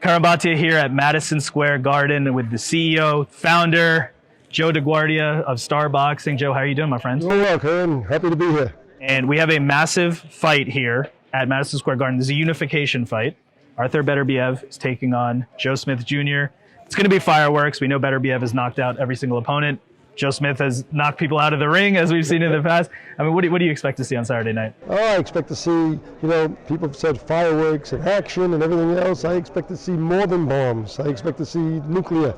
Curran Bhatia here at Madison Square Garden with the CEO, founder, Joe DeGuardia of Star Boxing. Joe, how are you doing, my friend? Doing well, Curran. Happy to be here. And we have a massive fight here at Madison Square Garden. This is a unification fight. Arthur Beterbiev is taking on Joe Smith Jr. It's going to be fireworks. We know Beterbiev has knocked out every single opponent. Joe Smith has knocked people out of the ring, as we've seen in the past. I mean, what do you expect to see on Saturday night? Oh, I expect to see, people have said fireworks and action and everything else. I expect to see more than bombs. I expect to see nuclear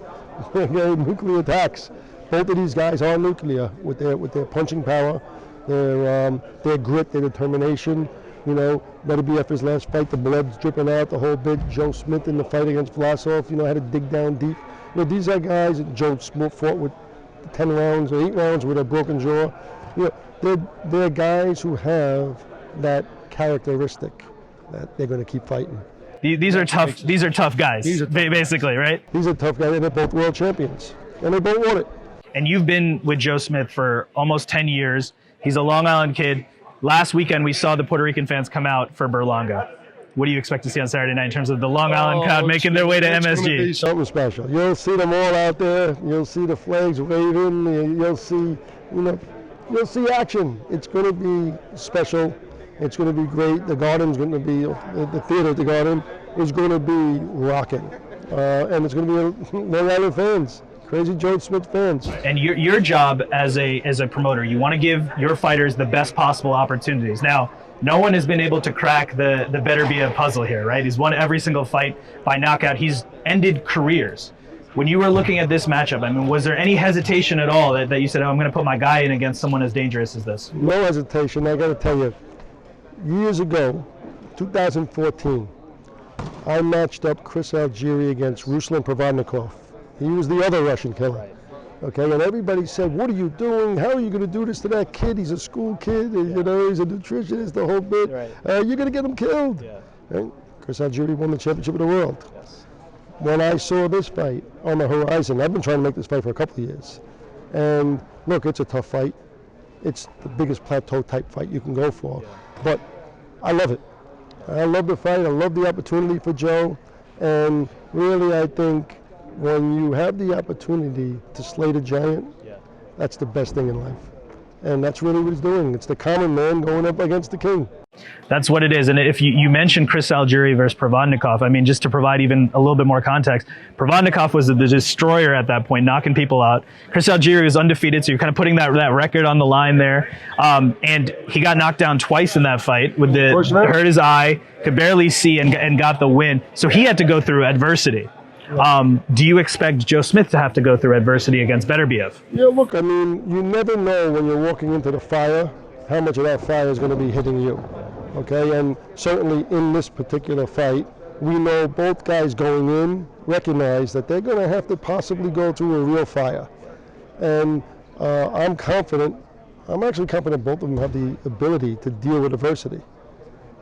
attacks. Both of these guys are nuclear with their punching power, their grit, their determination. Beterbiev, his last fight, the blood's dripping out the whole bit. Joe Smith in the fight against Vlasov, had to dig down deep. These are guys that Joe Smith fought with 10 rounds or 8 rounds with a broken jaw. They're guys who have that characteristic that they're going to keep fighting. These are tough. These are tough guys, basically, right? These are tough guys, and they're both world champions, and they both won it. And you've been with Joe Smith for almost 10 years. He's a Long Island kid. Last weekend, we saw the Puerto Rican fans come out for Berlanga. What do you expect to see on Saturday night in terms of the Long Island crowd making their way to MSG? It's going to be something special. You'll see them all out there. You'll see the flags waving. You'll see, you'll see action. It's going to be special. It's going to be great. The Garden's going to be, the theater at the Garden is going to be rocking. And it's going to be Long Island fans. Crazy Joe Smith fans. And your job as a promoter, you want to give your fighters the best possible opportunities. Now, no one has been able to crack the Beterbiev puzzle here, right? He's won every single fight by knockout. He's ended careers. When you were looking at this matchup, I mean, was there any hesitation at all that you said, oh, I'm going to put my guy in against someone as dangerous as this? No hesitation. I got to tell you, years ago, 2014, I matched up Chris Algieri against Ruslan Pravonikov. He was the other Russian killer. Right. Okay, and everybody said, what are you doing? How are you going to do this to that kid? He's a school kid, and, he's a nutritionist, the whole bit. Right. You're going to get him killed. Yeah. Right? Chris Algieri won the championship of the world. Yes. When I saw this fight on the horizon, I've been trying to make this fight for a couple of years. And look, it's a tough fight. It's the biggest plateau type fight you can go for. Yeah. But I love it. I love the fight. I love the opportunity for Joe. And really, I think when you have the opportunity to slay the giant, that's the best thing in life. And that's really what he's doing. It's the common man going up against the king. That's what it is. And if you mentioned Chris Algieri versus Pravonikov, I mean, just to provide even a little bit more context, Pravonikov was the destroyer at that point, knocking people out. Chris Algieri was undefeated, so you're kind of putting that record on the line there. And he got knocked down twice in that fight. Hurt his eye, could barely see, and got the win. So he had to go through adversity. Do you expect Joe Smith to have to go through adversity against Beterbiev? Yeah, look, I mean, you never know when you're walking into the fire how much of that fire is going to be hitting you. Okay, and certainly in this particular fight, we know both guys going in recognize that they're going to have to possibly go through a real fire. And I'm actually confident both of them have the ability to deal with adversity.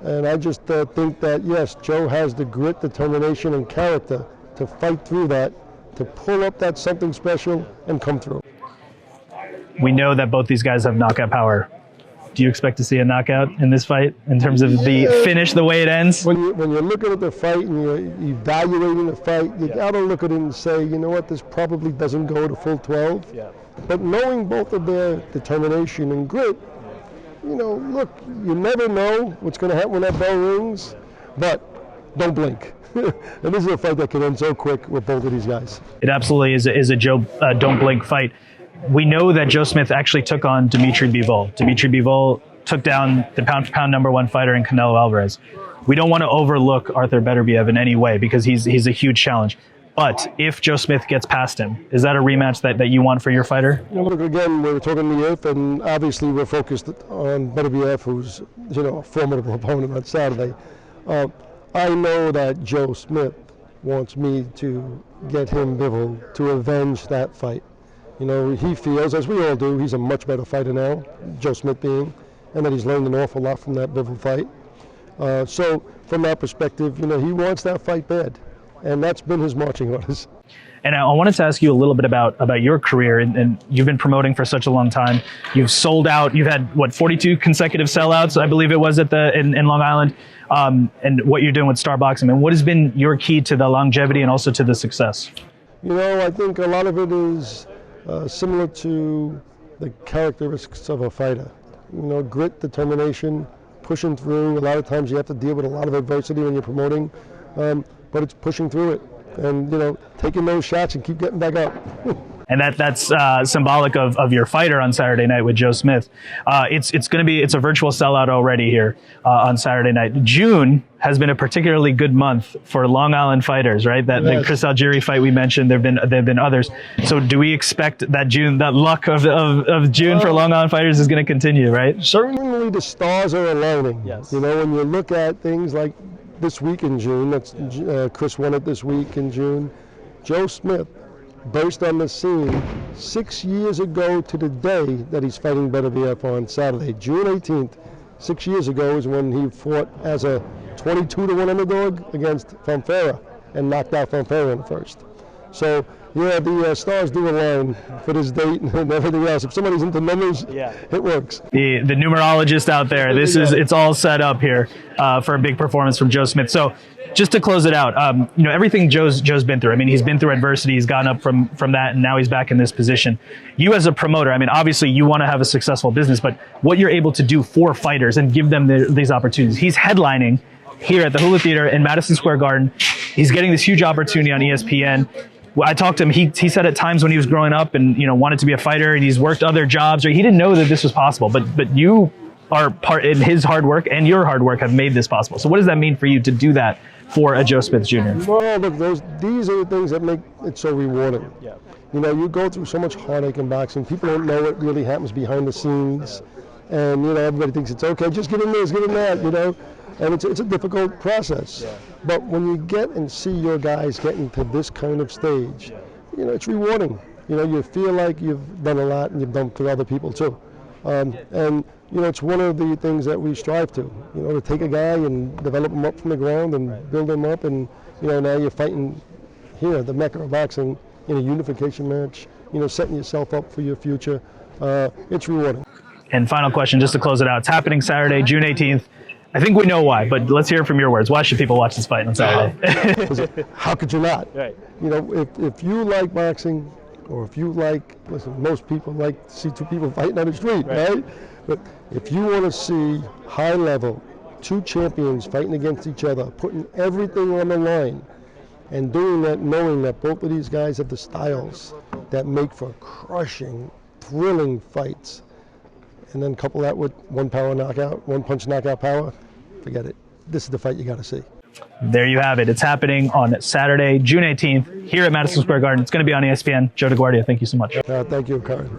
And I just think that, yes, Joe has the grit, determination, and character to fight through that, to pull up that something special and come through. We know that both these guys have knockout power. Do you expect to see a knockout in this fight in terms of the finish, the way it ends? When you're looking at the fight and you're evaluating the fight, you gotta look at it and say, you know what, this probably doesn't go to full 12. Yeah. But knowing both of their determination and grit, look, you never know what's going to happen when that bell rings, but don't blink. And this is a fight that can end so quick with both of these guys. It absolutely is a Joe don't blink fight. We know that Joe Smith actually took on Dimitri Bivol. Dimitri Bivol took down the pound-for-pound #1 fighter in Canelo Alvarez. We don't want to overlook Arthur Beterbiev in any way because he's a huge challenge. But if Joe Smith gets past him, is that a rematch that you want for your fighter? Look, again, we were talking the if, and obviously we're focused on Beterbiev, who's a formidable opponent on Saturday. I know that Joe Smith wants me to get him Bivol to avenge that fight. He feels, as we all do, he's a much better fighter now, Joe Smith being, and that he's learned an awful lot from that Bivol fight. So from that perspective, he wants that fight bad. and that's been his marching orders. And I wanted to ask you a little bit about your career, and you've been promoting for such a long time. You've sold out. You've had, what, 42 consecutive sellouts, I believe it was, in Long Island, and what you're doing with Star Boxing. And what has been your key to the longevity and also to the success? You know, I think a lot of it is similar to the characteristics of a fighter. You know, grit, determination, pushing through. A lot of times you have to deal with a lot of adversity when you're promoting, but it's pushing through it. And, you know, taking those shots and keep getting back up. And that's symbolic of your fighter on Saturday night with Joe Smith. It's a virtual sellout already here on Saturday night. June has been a particularly good month for Long Island fighters, right? The Chris Algieri fight we mentioned, there've been others. So do we expect that luck of June for Long Island fighters is going to continue, right? Certainly the stars are aligning. Yes. You know, when you look at things like this week in June, Chris won it this week in June. Joe Smith burst on the scene 6 years ago to the day that he's fighting Beterbiev on Saturday. June 18th, 6 years ago, is when he fought as a 22-1 underdog against Fonfara and knocked out Fonfara in the first. So, yeah, the stars do align for this date and everything else. If somebody's into numbers, it works. The numerologist out there, it's all set up here for a big performance from Joe Smith. So, just to close it out, you know, everything Joe's been through. I mean, he's been through adversity. He's gone up from that, and now he's back in this position. You as a promoter, I mean, obviously you want to have a successful business, but what you're able to do for fighters and give them these opportunities. He's headlining here at the Hula Theater in Madison Square Garden. He's getting this huge opportunity on ESPN. I talked to him. He said at times when he was growing up and, you know, wanted to be a fighter, and he's worked other jobs, or he didn't know that this was possible. But you are part in his hard work, and your hard work have made this possible. So what does that mean for you to do that for a Joe Smith Jr.? Well, look, these are the things that make it so rewarding. Yeah. You know, you go through so much heartache in boxing. People don't know what really happens behind the scenes, and you know, everybody thinks it's okay. Just get in this, get in that. You know. And it's a difficult process. Yeah. But when you get and see your guys getting to this kind of stage, you know, it's rewarding. You know, you feel like you've done a lot and you've done for other people too. And, you know, it's one of the things that we strive to, you know, to take a guy and develop him up from the ground and build him up. And, you know, now you're fighting here, the Mecca of boxing, in a unification match, you know, setting yourself up for your future. It's rewarding. And final question, just to close it out. It's happening Saturday, June 18th. I think we know why, but let's hear it from your words. Why should people watch this fight on Saturday? How could you not? Right. You know, if you like boxing, or if you like, listen, most people like to see two people fighting on the street, right? But if you want to see high level, two champions fighting against each other, putting everything on the line, and doing that knowing that both of these guys have the styles that make for crushing, thrilling fights, and then couple that with one punch knockout power, forget it. This is the fight you got to see. There you have it. It's happening on Saturday, June 18th, here at Madison Square Garden. It's going to be on ESPN. Joe DeGuardia, thank you so much. Thank you, Curran.